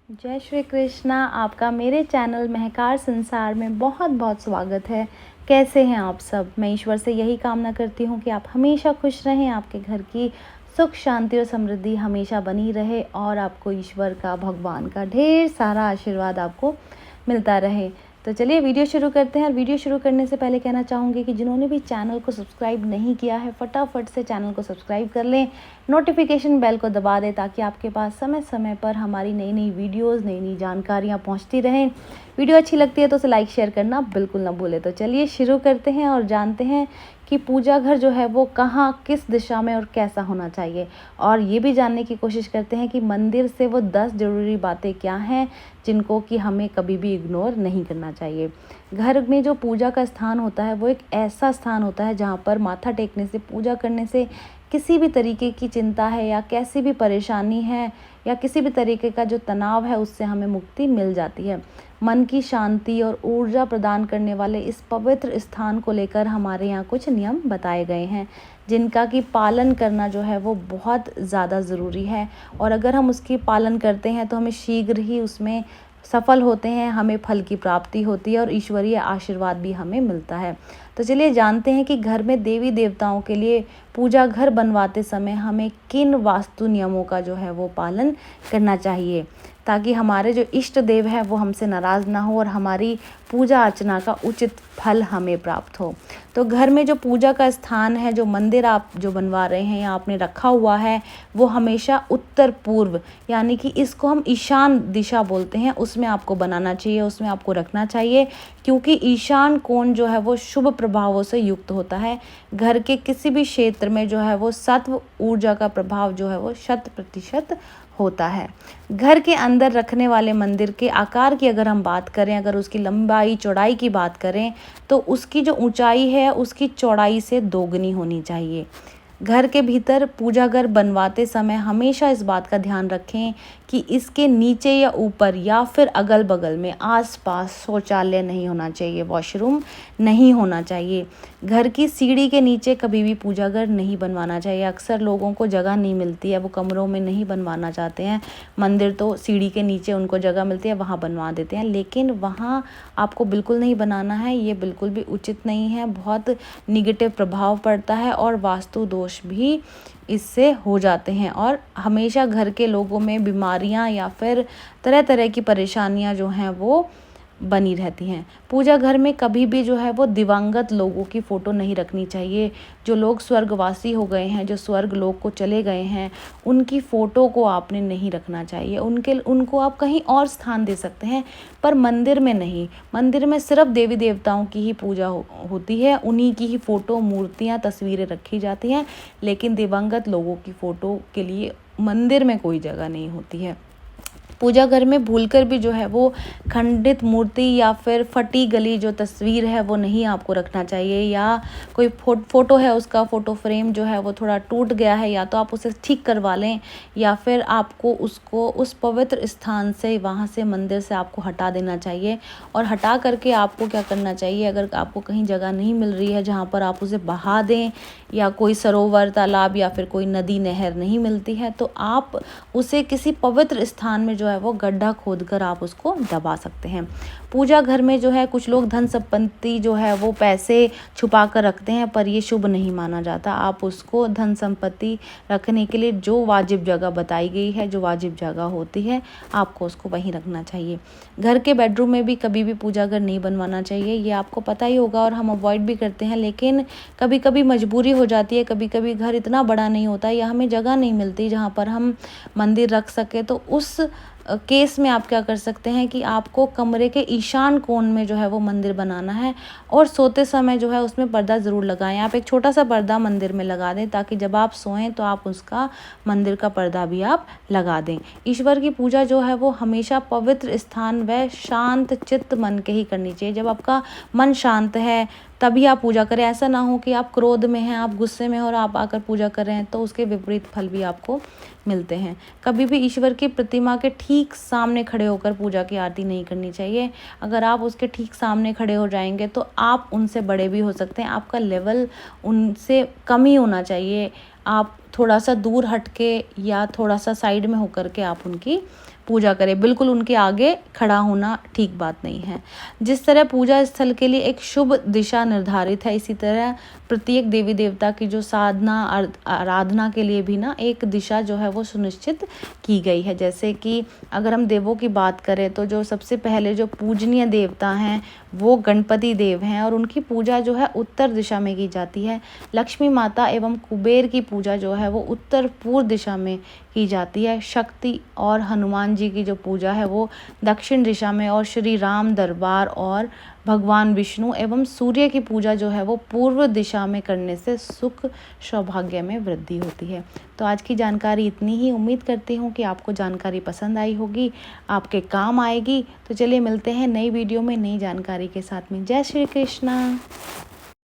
जय श्री कृष्णा। आपका मेरे चैनल महकार संसार में बहुत बहुत स्वागत है। कैसे हैं आप सब? मैं ईश्वर से यही कामना करती हूँ कि आप हमेशा खुश रहें, आपके घर की सुख शांति और समृद्धि हमेशा बनी रहे और आपको ईश्वर का, भगवान का ढेर सारा आशीर्वाद आपको मिलता रहे। तो चलिए वीडियो शुरू करते हैं। और वीडियो शुरू करने से पहले कहना चाहूँगी कि जिन्होंने भी चैनल को सब्सक्राइब नहीं किया है, फटाफट से चैनल को सब्सक्राइब कर लें, नोटिफिकेशन बेल को दबा दें ताकि आपके पास समय समय पर हमारी नई नई वीडियोस, नई नई जानकारियाँ पहुँचती रहें। वीडियो अच्छी लगती है तो उसे लाइक शेयर करना बिल्कुल ना भूलें। तो चलिए शुरू करते हैं और जानते हैं कि पूजा घर जो है वो कहाँ, किस दिशा में और कैसा होना चाहिए। और ये भी जानने की कोशिश करते हैं कि मंदिर से वो 10 ज़रूरी बातें क्या हैं जिनको कि हमें कभी भी इग्नोर नहीं करना चाहिए। घर में जो पूजा का स्थान होता है वो एक ऐसा स्थान होता है जहाँ पर माथा टेकने से, पूजा करने से किसी भी तरीके की चिंता है या कैसी भी परेशानी है या किसी भी तरीके का जो तनाव है उससे हमें मुक्ति मिल जाती है। मन की शांति और ऊर्जा प्रदान करने वाले इस पवित्र स्थान को लेकर हमारे यहाँ कुछ नियम बताए गए हैं जिनका कि पालन करना जो है वो बहुत ज़्यादा ज़रूरी है। और अगर हम उसकी पालन करते हैं तो हमें शीघ्र ही उसमें सफल होते हैं, हमें फल की प्राप्ति होती है और ईश्वरीय आशीर्वाद भी हमें मिलता है। तो चलिए जानते हैं कि घर में देवी देवताओं के लिए पूजा घर बनवाते समय हमें किन वास्तु नियमों का जो है वो पालन करना चाहिए ताकि हमारे जो इष्ट देव है वो हमसे नाराज़ ना हो और हमारी पूजा अर्चना का उचित फल हमें प्राप्त हो। तो घर में जो पूजा का स्थान है, जो मंदिर आप जो बनवा रहे हैं या आपने रखा हुआ है, वो हमेशा उत्तर पूर्व यानी कि इसको हम ईशान दिशा बोलते हैं, उसमें आपको बनाना चाहिए, उसमें आपको रखना चाहिए क्योंकि ईशान कोण जो है वो शुभ प्रभावों से युक्त होता है। घर के किसी भी क्षेत्र में जो है वो सत्व ऊर्जा का प्रभाव जो है वो 100% होता है। घर के अंदर रखने वाले मंदिर के आकार की अगर हम बात करें, अगर उसकी लंबाई चौड़ाई की बात करें तो उसकी जो ऊंचाई है उसकी चौड़ाई से दोगुनी होनी चाहिए। घर के भीतर पूजा घर बनवाते समय हमेशा इस बात का ध्यान रखें कि इसके नीचे या ऊपर या फिर अगल बगल में आसपास शौचालय नहीं होना चाहिए, वॉशरूम नहीं होना चाहिए। घर की सीढ़ी के नीचे कभी भी पूजा घर नहीं बनवाना चाहिए। अक्सर लोगों को जगह नहीं मिलती है, वो कमरों में नहीं बनवाना चाहते हैं मंदिर, तो सीढ़ी के नीचे उनको जगह मिलती है वहाँ बनवा देते हैं, लेकिन वहाँ आपको बिल्कुल नहीं बनाना है। ये बिल्कुल भी उचित नहीं है, बहुत निगेटिव प्रभाव पड़ता है और वास्तु दोष भी इससे हो जाते हैं और हमेशा घर के लोगों में बीमारियां या फिर तरह तरह की परेशानियां जो हैं वो बनी रहती हैं। पूजा घर में कभी भी जो है वो दिवंगत लोगों की फ़ोटो नहीं रखनी चाहिए। जो लोग स्वर्गवासी हो गए हैं, जो स्वर्ग लोक को चले गए हैं, उनकी फ़ोटो को आपने नहीं रखना चाहिए। उनको आप कहीं और स्थान दे सकते हैं पर मंदिर में नहीं। मंदिर में सिर्फ देवी देवताओं की ही पूजा होती है, उन्हीं की ही फ़ोटो, मूर्तियाँ, तस्वीरें रखी जाती हैं, लेकिन दिवंगत लोगों की फ़ोटो के लिए मंदिर में कोई जगह नहीं होती है। पूजा घर में भूलकर भी जो है वो खंडित मूर्ति या फिर फटी गली जो तस्वीर है वो नहीं आपको रखना चाहिए, या कोई फ़ोटो है उसका फ़ोटो फ्रेम जो है वो थोड़ा टूट गया है, या तो आप उसे ठीक करवा लें या फिर आपको उसको उस पवित्र स्थान से, वहाँ से, मंदिर से आपको हटा देना चाहिए। और हटा करके आपको क्या करना चाहिए, अगर आपको कहीं जगह नहीं मिल रही है जहाँ पर आप उसे बहा दें या कोई सरोवर, तालाब या फिर कोई नदी, नहर नहीं मिलती है तो आप उसे किसी पवित्र स्थान में जो है वो गड्ढा खोदकर आप उसको दबा सकते हैं। पूजा घर में जो है कुछ लोग धन संपत्ति जो है वो पैसे छुपा कर रखते हैं पर ये शुभ नहीं माना जाता। आप उसको धन संपत्ति रखने के लिए जो वाजिब जगह बताई गई है, जो वाजिब जगह होती है, आपको उसको वहीं रखना चाहिए। घर के बेडरूम में भी कभी भी पूजा घर नहीं बनवाना चाहिए, ये आपको पता ही होगा और हम अवॉइड भी करते हैं, लेकिन कभी कभी मजबूरी हो जाती है, कभी कभी घर इतना बड़ा नहीं होता या हमें जगह नहीं मिलती जहाँ पर हम मंदिर रख सके। तो उस केस में आप क्या कर सकते हैं कि आपको कमरे के ईशान कोण में जो है वो मंदिर बनाना है और सोते समय जो है उसमें पर्दा ज़रूर लगाएं। आप एक छोटा सा पर्दा मंदिर में लगा दें ताकि जब आप सोएं तो आप उसका, मंदिर का पर्दा भी आप लगा दें। ईश्वर की पूजा जो है वो हमेशा पवित्र स्थान व शांत चित्त मन के ही करनी चाहिए। जब आपका मन शांत है तभी आप पूजा करें। ऐसा ना हो कि आप क्रोध में हैं, आप गुस्से में हैं और आप आकर पूजा कर रहे हैं, तो उसके विपरीत फल भी आपको मिलते हैं। कभी भी ईश्वर की प्रतिमा के ठीक सामने खड़े होकर पूजा की आरती नहीं करनी चाहिए। अगर आप उसके ठीक सामने खड़े हो जाएंगे तो आप उनसे बड़े भी हो सकते हैं, आपका लेवल उनसे कम ही होना चाहिए। आप थोड़ा सा दूर हट के या थोड़ा सा साइड में होकर के आप उनकी पूजा करें, बिल्कुल उनके आगे खड़ा होना ठीक बात नहीं है। जिस तरह पूजा स्थल के लिए एक शुभ दिशा निर्धारित है, इसी तरह प्रत्येक देवी देवता की जो साधना आराधना के लिए भी ना एक दिशा जो है वो सुनिश्चित की गई है। जैसे कि अगर हम देवों की बात करें तो जो सबसे पहले जो पूजनीय देवता हैं वो गणपति देव हैं और उनकी पूजा जो है उत्तर दिशा में की जाती है। लक्ष्मी माता एवं कुबेर की पूजा जो है वो उत्तर पूर्व दिशा में की जाती है। शक्ति और हनुमान जी की जो पूजा है वो दक्षिण दिशा में, और श्री राम दरबार और भगवान विष्णु एवं सूर्य की पूजा जो है वो पूर्व दिशा में करने से सुख सौभाग्य में वृद्धि होती है। तो आज की जानकारी इतनी ही। उम्मीद करती हूँ कि आपको जानकारी पसंद आई होगी, आपके काम आएगी। तो चलिए मिलते हैं नई वीडियो में नई जानकारी के साथ में। जय श्री कृष्णा।